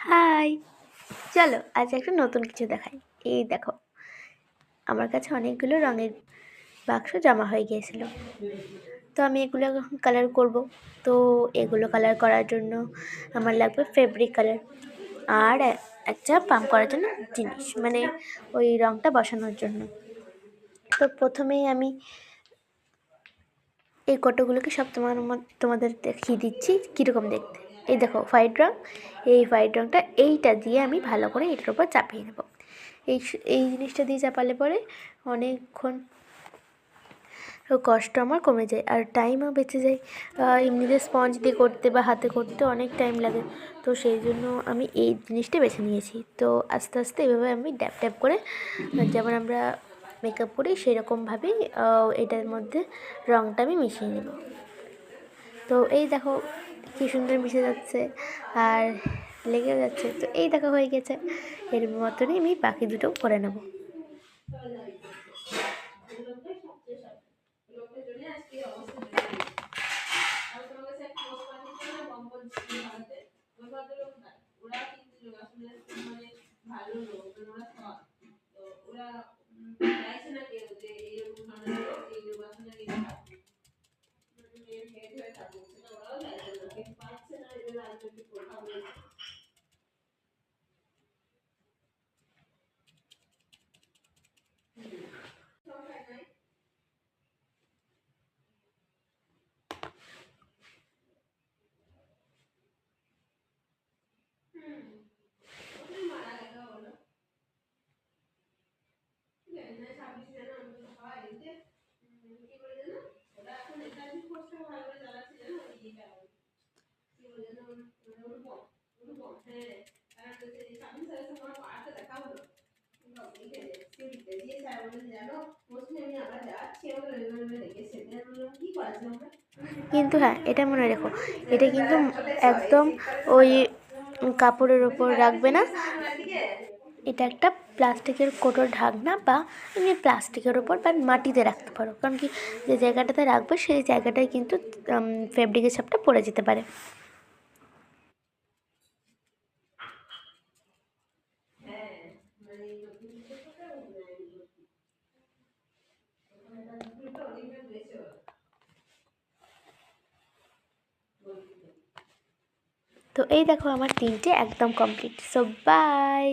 High, চলো আজ একটা নতুন কিছু দেখাই। এই দেখো, আমার কাছে অনেকগুলো রঙের বাক্স জমা হয়ে গিয়েছিল, তো আমি এগুলো এখন কালার করব। তো এগুলো কালার করার জন্য আমার লাগবে ফেব্রিক কালার আর একটা পাম্প করার জন্য জিনিস, মানে ওই রঙটা বসানোর জন্য। তো প্রথমেই আমি এই কটোগুলোকে সব তোমাদের দেখিয়ে দিচ্ছি কীরকম দেখতে। এই দেখো হোয়াইট রঙ, এই হোয়াইট রঙটা এইটা দিয়ে আমি ভালো করে এটার উপর চাপিয়ে নেব। এই জিনিসটা দিয়ে চাপালে পরে অনেকক্ষণ কষ্ট আমার কমে যায় আর টাইমও বেঁচে যায়। এমনিতে স্পঞ্জ দিয়ে করতে বা হাতে করতে অনেক টাইম লাগে, তো সেই জন্য আমি এই জিনিসটা বেছে নিয়েছি। তো আস্তে আস্তে এভাবে আমি ড্যাপ ড্যাপ করে, যেমন আমরা মেকআপ করি সেরকমভাবেই এটার মধ্যে রঙটা আমি মিশিয়ে নেব। তো এই দেখো কী সুন্দর মিশে যাচ্ছে আর লেগেও যাচ্ছে। তো এই দেখো হয়ে গেছে, এর মতনই আমি বাকি দুটো করে নেব। কিন্তু হ্যাঁ, এটা মনে রেখো, এটা কিন্তু একদম ওই কাপড়ের ওপর রাখবে না। এটা একটা প্লাস্টিকের কোটোর ঢাকনা বা এমনি প্লাস্টিকের ওপর বা মাটিতে রাখতে পারো, কারণ কি যে জায়গাটাতে রাখবে সেই জায়গাটায় কিন্তু ফেব্রিকের ছাপটা পড়ে যেতে পারে। তো এই দেখো আমার তিনটে একদম কমপ্লিট। So by.